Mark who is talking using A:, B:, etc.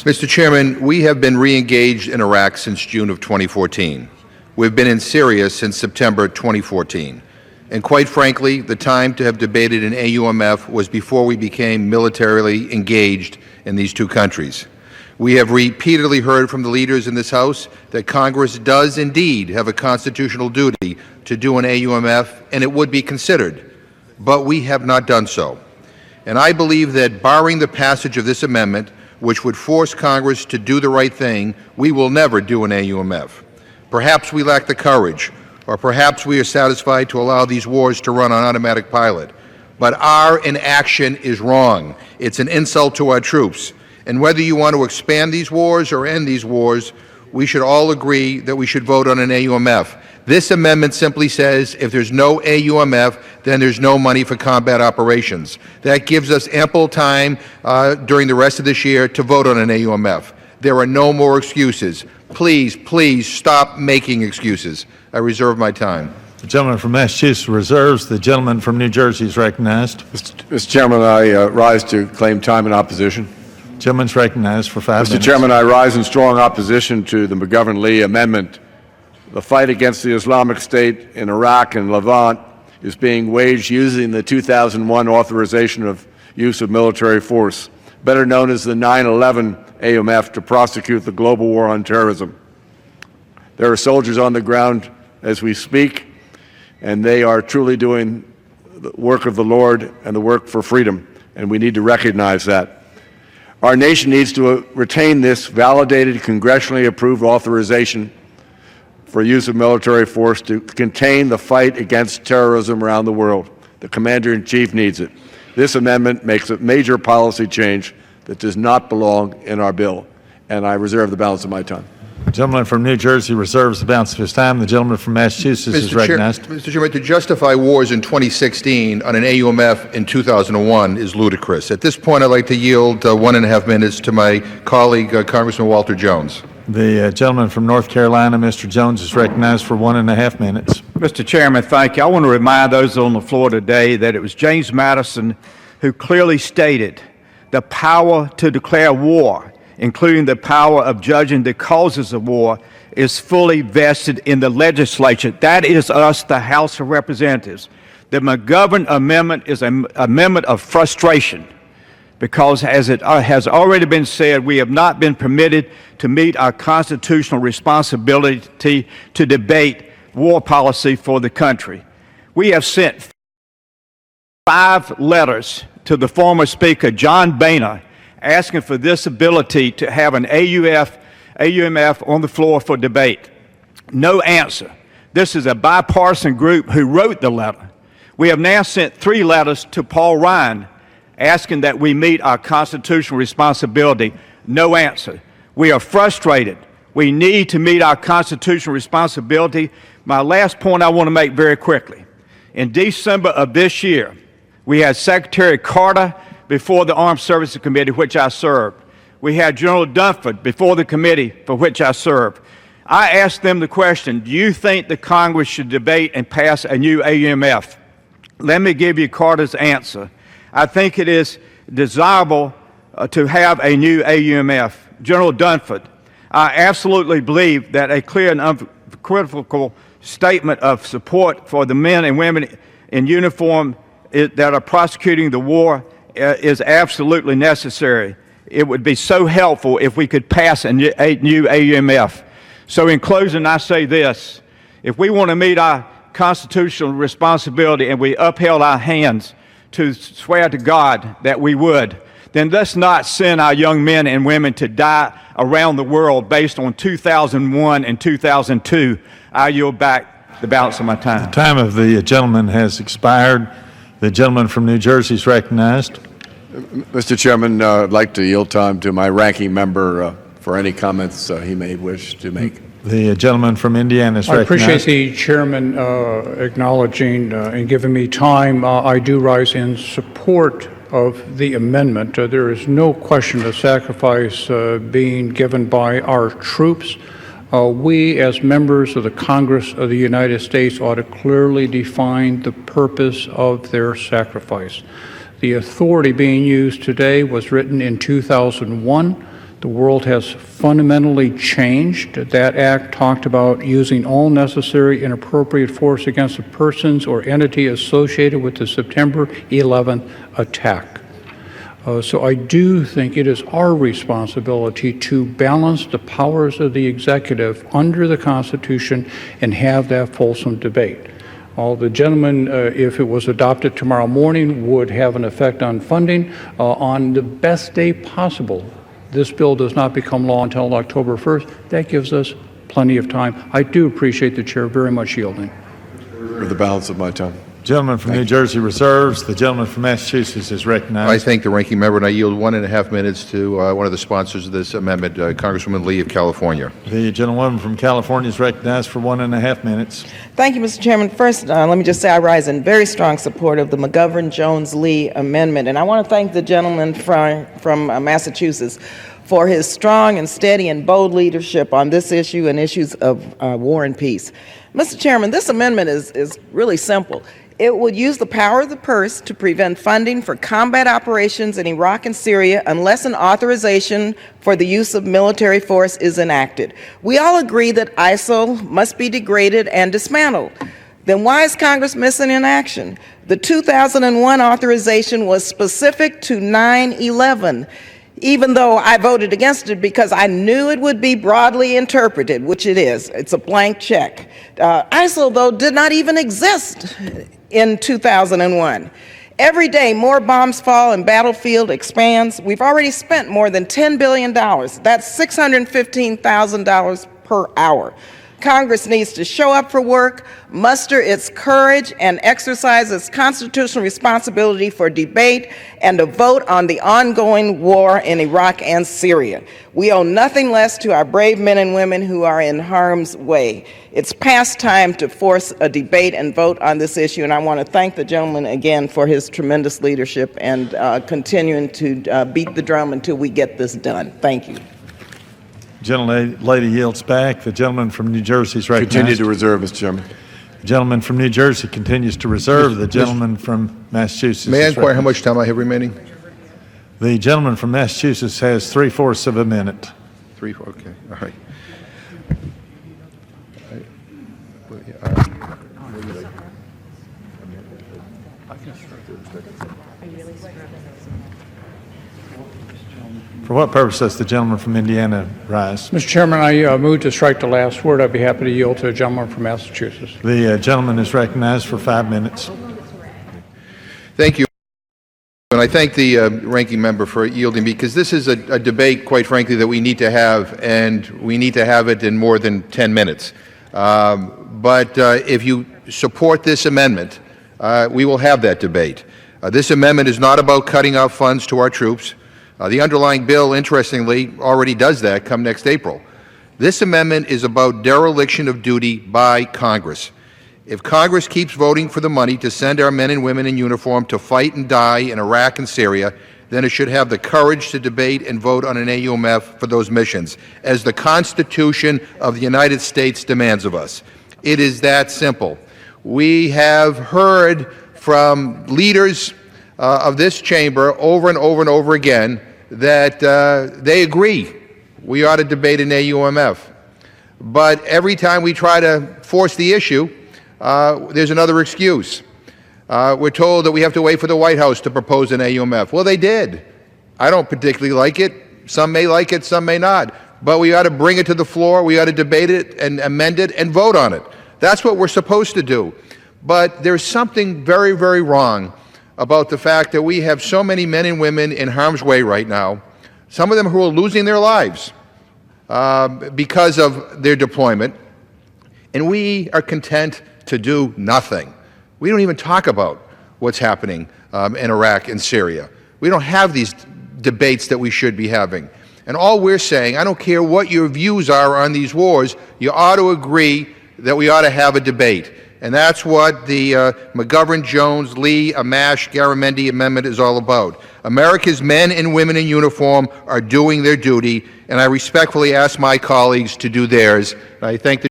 A: Mr. Chairman, we have been re-engaged in Iraq since June of 2014. We've been in Syria since September 2014. And quite frankly, the time to have debated an AUMF was before we became militarily engaged in these two countries. We have repeatedly heard from the leaders in this House that Congress does indeed have a constitutional duty to do an AUMF, and it would be considered, but we have not done so. And I believe that barring the passage of this amendment, which would force Congress to do the right thing, we will never do an AUMF. Perhaps we lack the courage, or perhaps we are satisfied to allow these wars to run on automatic pilot. But our inaction is wrong. It's an insult to our troops. And whether you want to expand these wars or end these wars, we should all agree that we should vote on an AUMF. This amendment simply says if there's no AUMF, then there's no money for combat operations. That gives us ample time during the rest of this year to vote on an AUMF. There are no more excuses. Please, please stop making excuses. I reserve my time.
B: The gentleman from Massachusetts reserves. The gentleman from New Jersey is recognized.
C: Mr. Chairman, I rise to claim time in opposition.
B: Gentleman's recognized for 5 minutes.
C: Mr. Chairman, I rise in strong opposition to the McGovern-Lee amendment. The fight against the Islamic State in Iraq and Levant is being waged using the 2001 authorization of use of military force, better known as the 9/11 AUMF, to prosecute the global war on terrorism. There are soldiers on the ground as we speak, and they are truly doing the work of the Lord and the work for freedom, and we need to recognize that. Our nation needs to retain this validated, congressionally approved authorization for use of military force to contain the fight against terrorism around the world. The Commander-in-Chief needs it. This amendment makes a major policy change that does not belong in our bill, and I reserve the balance of my time.
B: The gentleman from New Jersey reserves the balance of his time. The gentleman from Massachusetts is recognized.
A: Mr. Chairman, to justify wars in 2016 on an AUMF in 2001 is ludicrous. At this point, I'd like to yield 1.5 minutes to my colleague, Congressman Walter Jones.
B: The gentleman from North Carolina, Mr. Jones, is recognized for 1.5 minutes.
D: Mr. Chairman, thank you. I want to remind those on the floor today that it was James Madison who clearly stated the power to declare war, including the power of judging the causes of war, is fully vested in the legislature. That is us, the House of Representatives. The McGovern Amendment is an amendment of frustration because, as it has already been said, we have not been permitted to meet our constitutional responsibility to debate war policy for the country. We have sent 5 letters to the former Speaker, John Boehner, asking for this ability to have an AUMF on the floor for debate. No answer. This is a bipartisan group who wrote the letter. We have now sent 3 letters to Paul Ryan asking that we meet our constitutional responsibility. No answer. We are frustrated. We need to meet our constitutional responsibility. My last point I want to make very quickly. In December of this year, we had Secretary Carter before the Armed Services Committee, which I served. We had General Dunford before the committee for which I served. I asked them the question, do you think the Congress should debate and pass a new AUMF? Let me give you Carter's answer. I think it is desirable to have a new AUMF. General Dunford, I absolutely believe that a clear and unequivocal statement of support for the men and women in uniform that are prosecuting the war is absolutely necessary. It would be so helpful if we could pass a new AUMF. So in closing, I say this. If we want to meet our constitutional responsibility and we upheld our hands to swear to God that we would, then let's not send our young men and women to die around the world based on 2001 and 2002. I yield back the balance of my time.
B: The time of the gentleman has expired. The gentleman from New Jersey is recognized.
C: Mr. Chairman, I'd like to yield time to my ranking member for any comments he may wish to make.
B: The gentleman from Indiana is recognized.
E: I appreciate the chairman acknowledging and giving me time. I do rise in support of the amendment. There is no question of sacrifice being given by our troops. We, as members of the Congress of the United States, ought to clearly define the purpose of their sacrifice. The authority being used today was written in 2001. The world has fundamentally changed. That act talked about using all necessary and appropriate force against the persons or entity associated with the September 11th attack. So I do think it is our responsibility to balance the powers of the executive under the Constitution and have that fulsome debate. The gentleman, if it was adopted tomorrow morning, would have an effect on funding on the best day possible. This bill does not become law until October 1st. That gives us plenty of time. I do appreciate the chair very much yielding.
C: For the balance of my time.
B: Gentleman from New Jersey reserves. The gentleman from Massachusetts is recognized.
A: I thank the ranking member, and I yield 1.5 minutes to one of the sponsors of this amendment, Congresswoman Lee of California.
B: The gentlewoman from California is recognized for 1.5 minutes.
F: Thank you, Mr. Chairman. First, let me just say I rise in very strong support of the McGovern-Jones-Lee amendment, and I want to thank the gentleman from Massachusetts for his strong and steady and bold leadership on this issue and issues of war and peace. Mr. Chairman, this amendment is really simple. It would use the power of the purse to prevent funding for combat operations in Iraq and Syria unless an authorization for the use of military force is enacted. We all agree that ISIL must be degraded and dismantled. Then why is Congress missing in action? The 2001 authorization was specific to 9/11. Even though I voted against it because I knew it would be broadly interpreted, which it is. It's a blank check. ISIL, though, did not even exist in 2001. Every day, more bombs fall and battlefield expands. We've already spent more than $10 billion. That's $615,000 per hour. Congress needs to show up for work, muster its courage, and exercise its constitutional responsibility for debate and a vote on the ongoing war in Iraq and Syria. We owe nothing less to our brave men and women who are in harm's way. It's past time to force a debate and vote on this issue, and I want to thank the gentleman again for his tremendous leadership and continuing to beat the drum until we get this done. Thank you.
B: Gentlelady yields back. The gentleman from New Jersey is recognized.
C: Continue to reserve, Mr. Chairman.
B: The gentleman from New Jersey continues to reserve. The gentleman from Massachusetts.
A: May I
B: is
A: inquire how
B: recognized.
A: much time I have remaining?
B: The gentleman from Massachusetts has 3/4 of a minute.
A: 3, okay, all right.
B: For what purpose does the gentleman from Indiana rise?
E: Mr. Chairman, I move to strike the last word. I'd be happy to yield to a gentleman from Massachusetts.
B: The gentleman is recognized for 5 minutes.
A: Thank you. And I thank the ranking member for yielding, because this is a debate, quite frankly, that we need to have, and we need to have it in more than 10 minutes. But if you support this amendment, we will have that debate. This amendment is not about cutting off funds to our troops. The underlying bill, interestingly, already does that come next April. This amendment is about dereliction of duty by Congress. If Congress keeps voting for the money to send our men and women in uniform to fight and die in Iraq and Syria, then it should have the courage to debate and vote on an AUMF for those missions, as the Constitution of the United States demands of us. It is that simple. We have heard from leaders of this chamber over and over and over again that they agree we ought to debate an AUMF. But every time we try to force the issue, there's another excuse. We're told that we have to wait for the White House to propose an AUMF. Well, they did. I don't particularly like it. Some may like it, some may not. But we ought to bring it to the floor, we ought to debate it and amend it and vote on it. That's what we're supposed to do. But there's something very, very wrong about the fact that we have so many men and women in harm's way right now, some of them who are losing their lives because of their deployment, and we are content to do nothing. We don't even talk about what's happening in Iraq and Syria. We don't have these debates that we should be having. And all we're saying, I don't care what your views are on these wars, you ought to agree that we ought to have a debate. And that's what the McGovern-Jones-Lee, Amash-Garamendi amendment is all about. America's men and women in uniform are doing their duty, and I respectfully ask my colleagues to do theirs. I thank the